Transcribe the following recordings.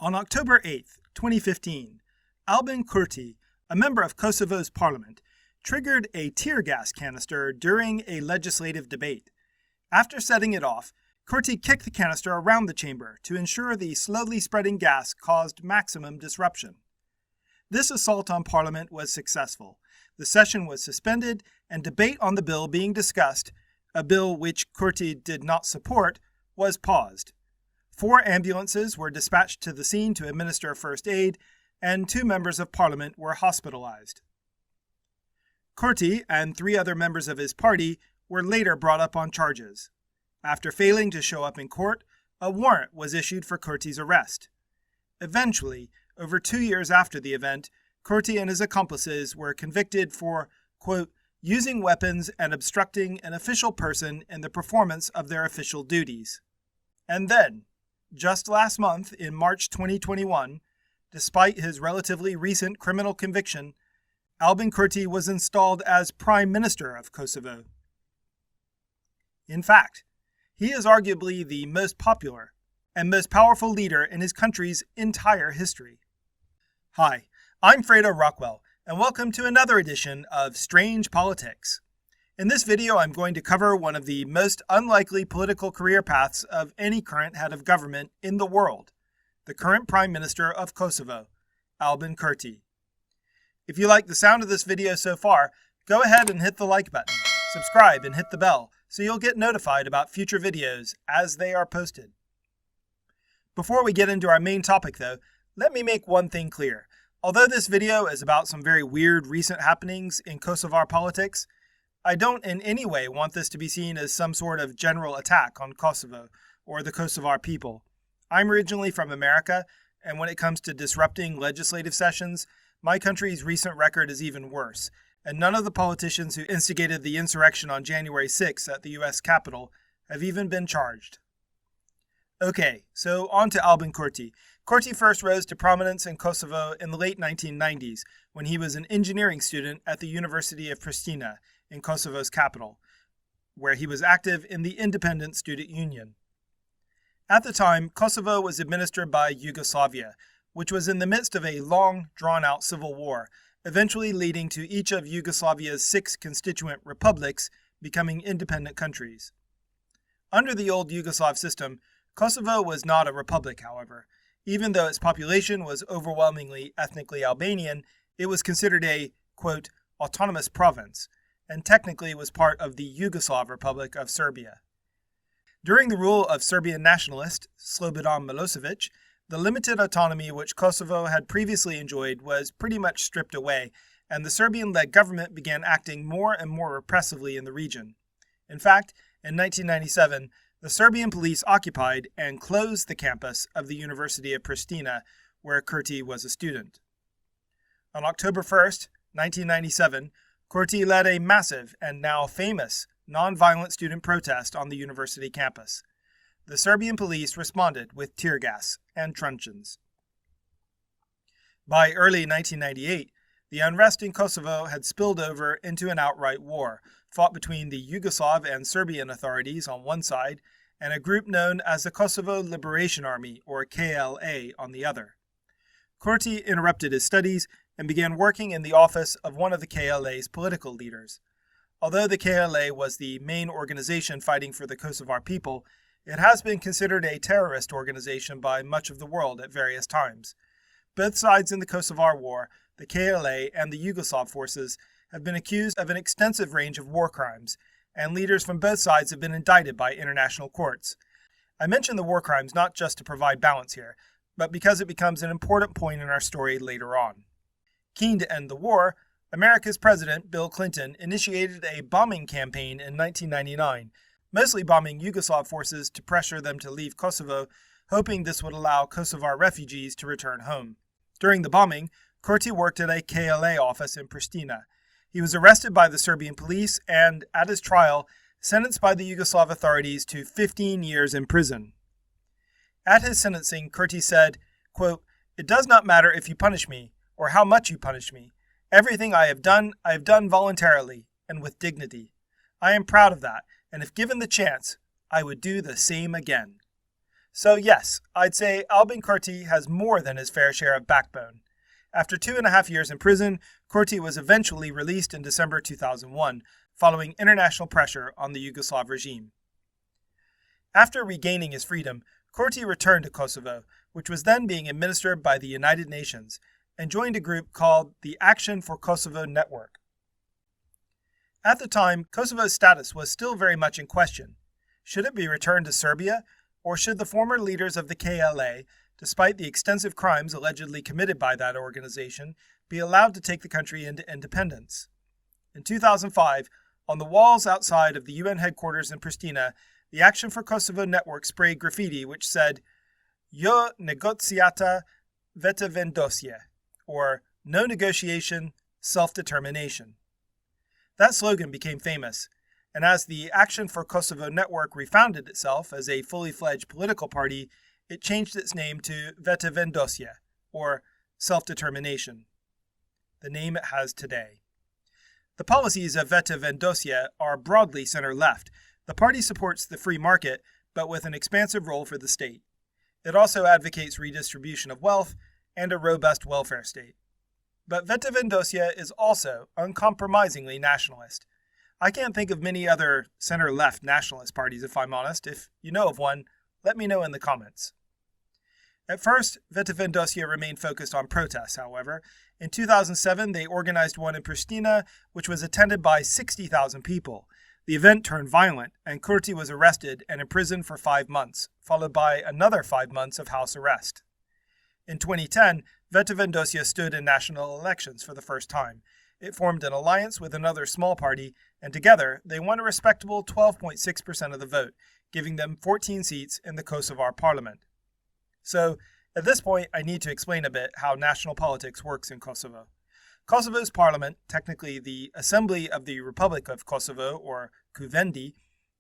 On October 8, 2015, Albin Kurti, a member of Kosovo's parliament, triggered a tear gas canister during a legislative debate. After setting it off, Kurti kicked the canister around the chamber to ensure the slowly spreading gas caused maximum disruption. This assault on Parliament was successful. The session was suspended, and debate on the bill being discussed, a bill which Kurti did not support, was paused. 4 ambulances were dispatched to the scene to administer first aid, and 2 members of Parliament were hospitalized. Kurti and 3 other members of his party were later brought up on charges. After failing to show up in court, a warrant was issued for Kurti's arrest. Eventually, over 2 years after the event, Kurti and his accomplices were convicted for, quote, using weapons and obstructing an official person in the performance of their official duties. And then, just last month, in March 2021, despite his relatively recent criminal conviction, Albin Kurti was installed as Prime Minister of Kosovo. In fact, he is arguably the most popular and most powerful leader in his country's entire history. Hi, I'm Fredo Rockwell, and welcome to another edition of Strange Politics. In this video, I'm going to cover one of the most unlikely political career paths of any current head of government in the world, the current Prime Minister of Kosovo, Albin Kurti. If you like the sound of this video so far, go ahead and hit the like button, subscribe, and hit the bell so you'll get notified about future videos as they are posted. Before we get into our main topic though, let me make one thing clear. Although this video is about some very weird recent happenings in Kosovar politics, I don't in any way want this to be seen as some sort of general attack on Kosovo or the Kosovar people. I'm originally from America, and when it comes to disrupting legislative sessions, my country's recent record is even worse, and none of the politicians who instigated the insurrection on January 6 at the U.S. Capitol have even been charged. Okay, so on to Albin Kurti. Kurti first rose to prominence in Kosovo in the late 1990s when he was an engineering student at the University of Pristina in Kosovo's capital, where he was active in the Independent Student Union. At the time, Kosovo was administered by Yugoslavia, which was in the midst of a long, drawn-out civil war, eventually leading to each of Yugoslavia's 6 constituent republics becoming independent countries. Under the old Yugoslav system, Kosovo was not a republic, however. Even though its population was overwhelmingly ethnically Albanian, it was considered a, quote, autonomous province, and technically was part of the Yugoslav Republic of Serbia. During the rule of Serbian nationalist Slobodan Milosevic, the limited autonomy which Kosovo had previously enjoyed was pretty much stripped away, and the Serbian-led government began acting more and more repressively in the region. In fact, in 1997, the Serbian police occupied and closed the campus of the University of Pristina, where Kurti was a student. On October 1, 1997, Kurti led a massive and now famous non-violent student protest on the university campus. The Serbian police responded with tear gas and truncheons. By early 1998, the unrest in Kosovo had spilled over into an outright war, fought between the Yugoslav and Serbian authorities on one side, and a group known as the Kosovo Liberation Army, or KLA, on the other. Kurti interrupted his studies and began working in the office of one of the KLA's political leaders. Although the KLA was the main organization fighting for the Kosovar people, it has been considered a terrorist organization by much of the world at various times. Both sides in the Kosovar War, the KLA and the Yugoslav forces, have been accused of an extensive range of war crimes, and leaders from both sides have been indicted by international courts. I mention the war crimes not just to provide balance here, but because it becomes an important point in our story later on. Keen to end the war, America's President Bill Clinton initiated a bombing campaign in 1999, mostly bombing Yugoslav forces to pressure them to leave Kosovo, hoping this would allow Kosovar refugees to return home. During the bombing, Kurti worked at a KLA office in Pristina. He was arrested by the Serbian police and, at his trial, sentenced by the Yugoslav authorities to 15 years in prison. At his sentencing, Kurti said, quote, "It does not matter if you punish me, or how much you punish me. Everything I have done voluntarily and with dignity. I am proud of that, and if given the chance, I would do the same again." So yes, I'd say Albin Kurti has more than his fair share of backbone. After 2.5 years in prison, Kurti was eventually released in December 2001, following international pressure on the Yugoslav regime. After regaining his freedom, Kurti returned to Kosovo, which was then being administered by the United Nations, and joined a group called the Action for Kosovo Network. At the time, Kosovo's status was still very much in question. Should it be returned to Serbia, or should the former leaders of the KLA, despite the extensive crimes allegedly committed by that organization, be allowed to take the country into independence? In 2005, on the walls outside of the UN headquarters in Pristina, the Action for Kosovo Network sprayed graffiti which said, "Jo negociata Vetëvendosje," or "No negotiation, self-determination." That slogan became famous, and as the Action for Kosovo Network refounded itself as a fully fledged political party, it changed its name to Vetëvendosje, or self-determination, the name it has today. The policies of Vetëvendosje are broadly center-left. The party supports the free market, but with an expansive role for the state. It also advocates redistribution of wealth and a robust welfare state. But Vetëvendosje is also uncompromisingly nationalist. I can't think of many other center-left nationalist parties, if I'm honest. If you know of one, let me know in the comments. At first, Vetëvendosje remained focused on protests, however. In 2007, they organized one in Pristina, which was attended by 60,000 people. The event turned violent, and Kurti was arrested and imprisoned for 5 months, followed by another 5 months of house arrest. In 2010, Vetëvendosje stood in national elections for the first time. It formed an alliance with another small party, and together they won a respectable 12.6% of the vote, giving them 14 seats in the Kosovar parliament. So, at this point, I need to explain a bit how national politics works in Kosovo. Kosovo's parliament, technically the Assembly of the Republic of Kosovo, or Kuvendi,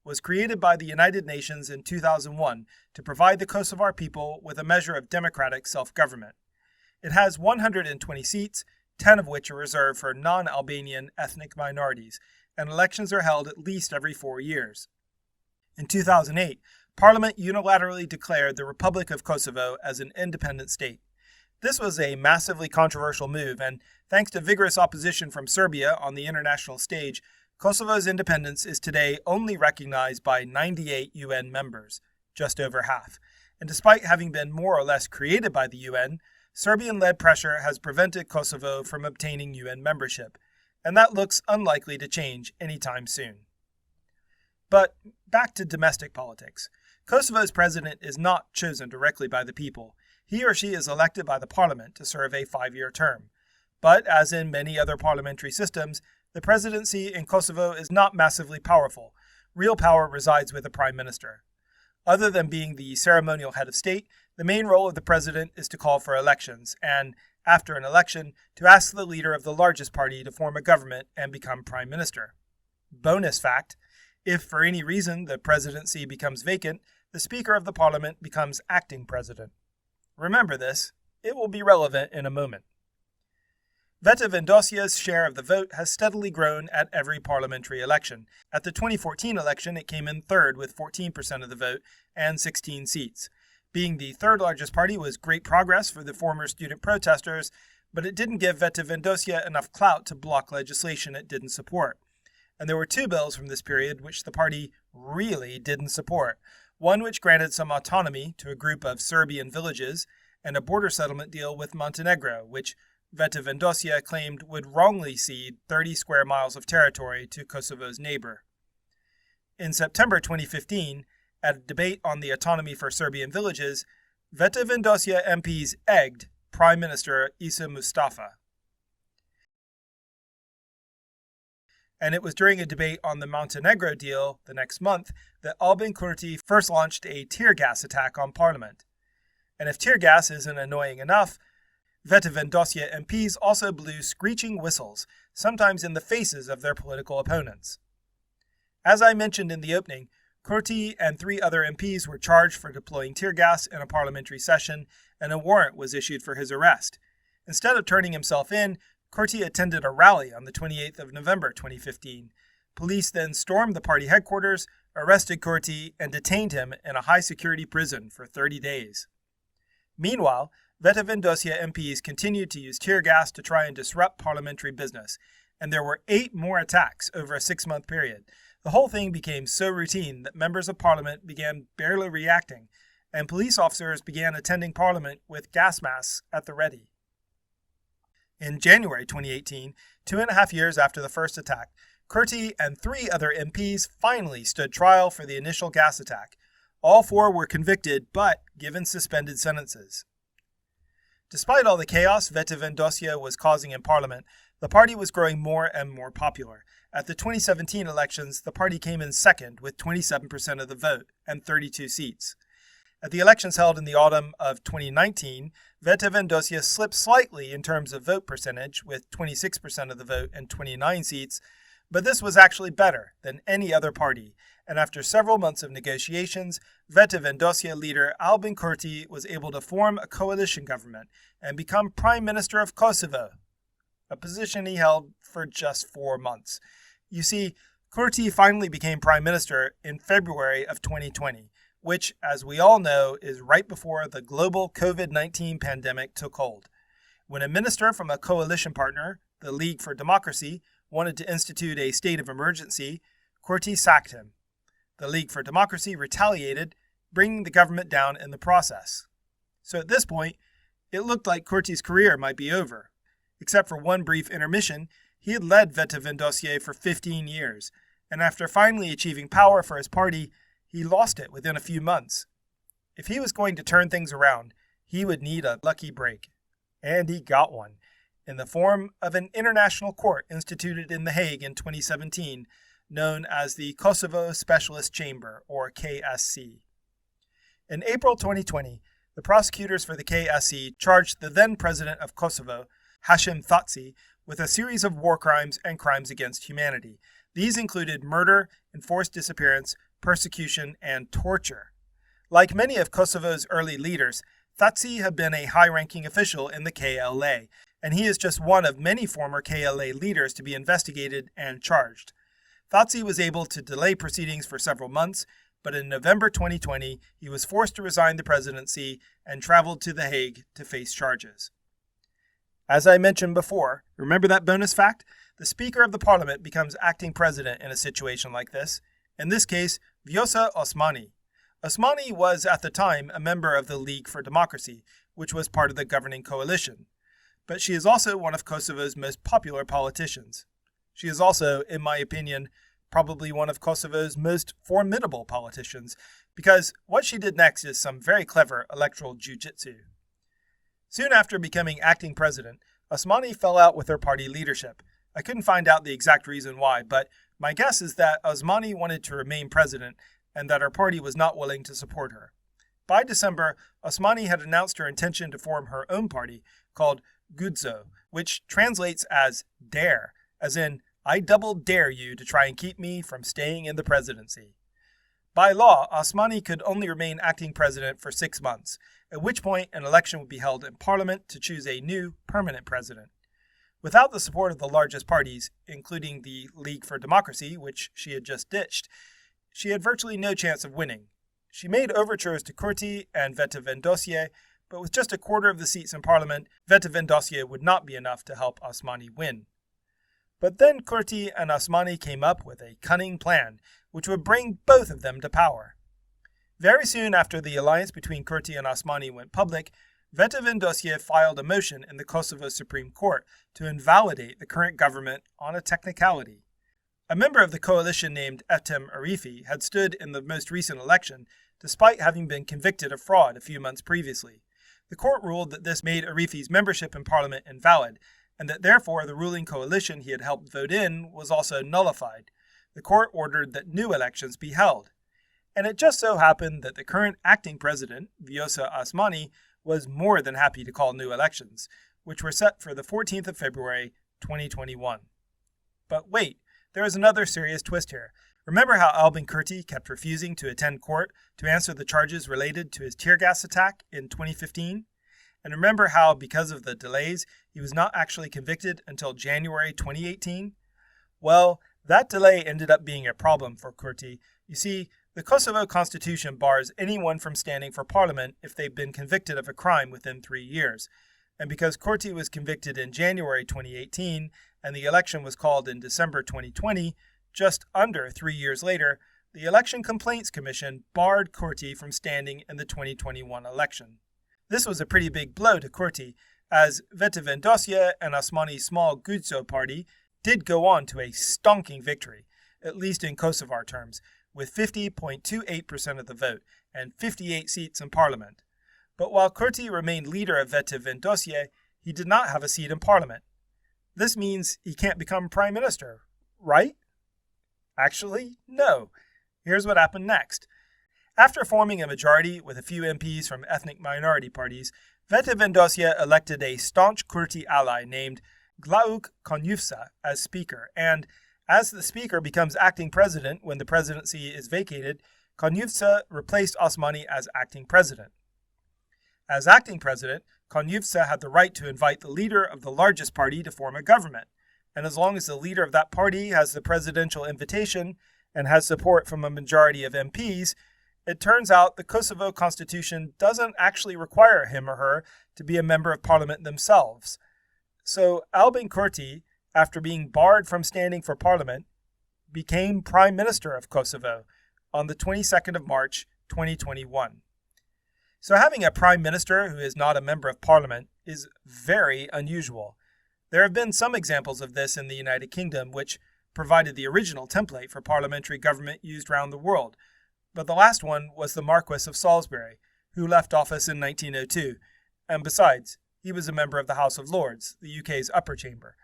was created by the United Nations in 2001 to provide the Kosovar people with a measure of democratic self-government. It has 120 seats, 10 of which are reserved for non-Albanian ethnic minorities, and elections are held at least every 4 years. In 2008, Parliament unilaterally declared the Republic of Kosovo as an independent state. This was a massively controversial move, and thanks to vigorous opposition from Serbia on the international stage, Kosovo's independence is today only recognized by 98 UN members, just over half. And despite having been more or less created by the UN, Serbian-led pressure has prevented Kosovo from obtaining UN membership, and that looks unlikely to change anytime soon. But back to domestic politics. Kosovo's president is not chosen directly by the people. He or she is elected by the parliament to serve a 5-year term. But as in many other parliamentary systems, the presidency in Kosovo is not massively powerful. Real power resides with the prime minister. Other than being the ceremonial head of state, the main role of the president is to call for elections and, after an election, to ask the leader of the largest party to form a government and become prime minister. Bonus fact, if for any reason the presidency becomes vacant, the Speaker of the Parliament becomes acting president. Remember this, it will be relevant in a moment. Vetëvendosje's share of the vote has steadily grown at every parliamentary election. At the 2014 election, it came in third with 14% of the vote and 16 seats. Being the third largest party was great progress for the former student protesters, but it didn't give Vetëvendosje enough clout to block legislation it didn't support. And there were 2 bills from this period which the party really didn't support. One which granted some autonomy to a group of Serbian villages, and a border settlement deal with Montenegro, which Vetëvendosje claimed would wrongly cede 30 square miles of territory to Kosovo's neighbor. In September 2015, at a debate on the autonomy for Serbian villages, Vetëvendosje MPs egged Prime Minister Isa Mustafa. And it was during a debate on the Montenegro deal the next month that Albin Kurti first launched a tear gas attack on Parliament. And if tear gas isn't annoying enough, Vetëvendosje MPs also blew screeching whistles, sometimes in the faces of their political opponents. As I mentioned in the opening, Kurti and 3 other MPs were charged for deploying tear gas in a parliamentary session, and a warrant was issued for his arrest. Instead of turning himself in, Kurti attended a rally on the 28th of November 2015. Police then stormed the party headquarters, arrested Kurti, and detained him in a high-security prison for 30 days. Meanwhile, Vetëvendosje MPs continued to use tear gas to try and disrupt parliamentary business, and there were 8 more attacks over a 6-month period. The whole thing became so routine that members of parliament began barely reacting, and police officers began attending parliament with gas masks at the ready. In January 2018, 2.5 years after the first attack, Kurti and 3 other MPs finally stood trial for the initial gas attack. All 4 were convicted, but given suspended sentences. Despite all the chaos Vetëvendosje was causing in parliament, the party was growing more and more popular. At the 2017 elections, the party came in second with 27% of the vote and 32 seats. At the elections held in the autumn of 2019, Vetëvendosje slipped slightly in terms of vote percentage with 26% of the vote and 29 seats, but this was actually better than any other party, and after several months of negotiations, Vetëvendosje leader Albin Kurti was able to form a coalition government and become Prime Minister of Kosovo, a position he held for just 4 months. You see, Kurti finally became Prime Minister in February of 2020, which, as we all know, is right before the global COVID-19 pandemic took hold. When a minister from a coalition partner, the League for Democracy, wanted to institute a state of emergency, Kurti sacked him. The League for Democracy retaliated, bringing the government down in the process. So at this point, it looked like Kurti's career might be over. Except for one brief intermission, he had led Vetëvendosje for 15 years, and after finally achieving power for his party, he lost it within a few months. If he was going to turn things around, he would need a lucky break. And he got one, in the form of an international court instituted in The Hague in 2017, known as the Kosovo Specialist Chamber, or KSC. In April 2020, the prosecutors for the KSC charged the then president of Kosovo, Hashim Thaçi, with a series of war crimes and crimes against humanity. These included murder, enforced disappearance, persecution, and torture. Like many of Kosovo's early leaders, Thaçi had been a high-ranking official in the KLA, and he is just one of many former KLA leaders to be investigated and charged. Thaçi was able to delay proceedings for several months, but in November 2020, he was forced to resign the presidency and traveled to The Hague to face charges. As I mentioned before, remember that bonus fact? The Speaker of the Parliament becomes acting president in a situation like this. In this case, Vjosa Osmani. Osmani was at the time a member of the League for Democracy, which was part of the governing coalition. But she is also one of Kosovo's most popular politicians. She is also, in my opinion, probably one of Kosovo's most formidable politicians, because what she did next is some very clever electoral jiu-jitsu. Soon after becoming acting president, Osmani fell out with her party leadership. I couldn't find out the exact reason why, but my guess is that Osmani wanted to remain president and that her party was not willing to support her. By December, Osmani had announced her intention to form her own party called Gudzo, which translates as dare, as in, I double dare you to try and keep me from staying in the presidency. By law, Osmani could only remain acting president for 6 months, at which point an election would be held in parliament to choose a new permanent president. Without the support of the largest parties, including the League for Democracy, which she had just ditched, she had virtually no chance of winning. She made overtures to Kurti and Vetëvendosje, but with just a quarter of the seats in parliament, Vetëvendosje would not be enough to help Osmani win. But then Kurti and Osmani came up with a cunning plan, which would bring both of them to power. Very soon after the alliance between Kurti and Osmani went public, Vetëvendosje filed a motion in the Kosovo Supreme Court to invalidate the current government on a technicality. A member of the coalition named Etem Arifi had stood in the most recent election, despite having been convicted of fraud a few months previously. The court ruled that this made Arifi's membership in parliament invalid, and that therefore the ruling coalition he had helped vote in was also nullified. The court ordered that new elections be held. And it just so happened that the current acting president, Vjosa Osmani, was more than happy to call new elections, which were set for the 14th of February, 2021. But wait, there is another serious twist here. Remember how Albin Kurti kept refusing to attend court to answer the charges related to his tear gas attack in 2015? And remember how, because of the delays, he was not actually convicted until January 2018? Well, That delay ended up being a problem for Kurti. You see, the Kosovo constitution bars anyone from standing for parliament if they've been convicted of a crime within 3 years. And because Kurti was convicted in January 2018 and the election was called in December 2020, just under 3 years later, the Election Complaints Commission barred Kurti from standing in the 2021 election. This was a pretty big blow to Kurti, as Vetëvendosje and Osmani's small Gudzo party did go on to a stonking victory, at least in Kosovar terms, with 50.28% of the vote and 58 seats in parliament. But while Kurti remained leader of Vetëvendosje, he did not have a seat in parliament. This means he can't become prime minister, right? Actually, no. Here's what happened next. After forming a majority with a few MPs from ethnic minority parties, Vetëvendosje elected a staunch Kurti ally named Glauk Konjufsa as speaker, and as the speaker becomes acting president when the presidency is vacated, Konjufsa replaced Osmani as acting president. As acting president, Konjufsa had the right to invite the leader of the largest party to form a government, and as long as the leader of that party has the presidential invitation and has support from a majority of MPs, it turns out the Kosovo constitution doesn't actually require him or her to be a member of parliament themselves. So Albin Kurti, after being barred from standing for parliament, became Prime Minister of Kosovo on the 22nd of March, 2021. So having a Prime Minister who is not a member of parliament is very unusual. There have been some examples of this in the United Kingdom, which provided the original template for parliamentary government used around the world, but the last one was the Marquess of Salisbury, who left office in 1902, and besides, he was a member of the House of Lords, the UK's upper chamber.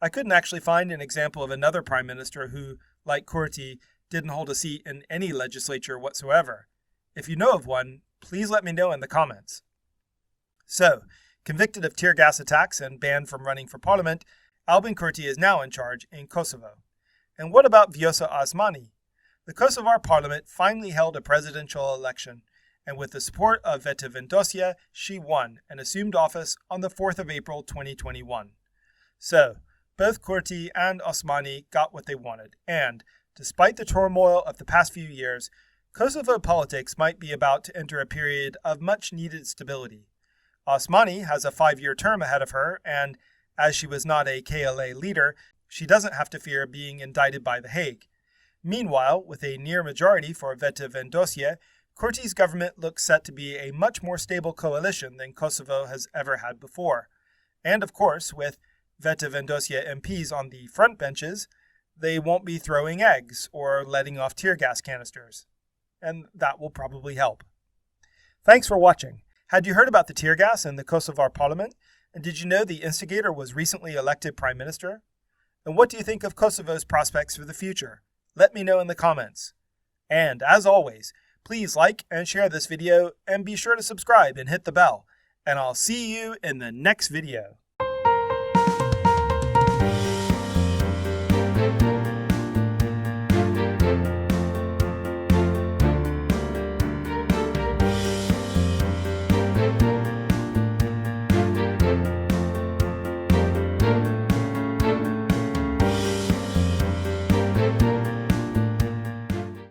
I couldn't actually find an example of another prime minister who, like Kurti, didn't hold a seat in any legislature whatsoever. If you know of one, please let me know in the comments. So, convicted of tear gas attacks and banned from running for parliament, Albin Kurti is now in charge in Kosovo. And what about Vjosa Osmani? The Kosovar parliament finally held a presidential election, and with the support of Vetëvendosje, she won and assumed office on the 4th of April 2021. So, both Kurti and Osmani got what they wanted, and, despite the turmoil of the past few years, Kosovo politics might be about to enter a period of much-needed stability. Osmani has a 5-year term ahead of her, and, as she was not a KLA leader, she doesn't have to fear being indicted by The Hague. Meanwhile, with a near majority for Vetëvendosje, Kurti's government looks set to be a much more stable coalition than Kosovo has ever had before. And of course, with Vetëvendosje MPs on the front benches, they won't be throwing eggs or letting off tear gas canisters. And that will probably help. Thanks for watching. Had you heard about the tear gas in the Kosovar parliament? And did you know the instigator was recently elected prime minister? And what do you think of Kosovo's prospects for the future? Let me know in the comments. And as always, please like and share this video and be sure to subscribe and hit the bell. And I'll see you in the next video.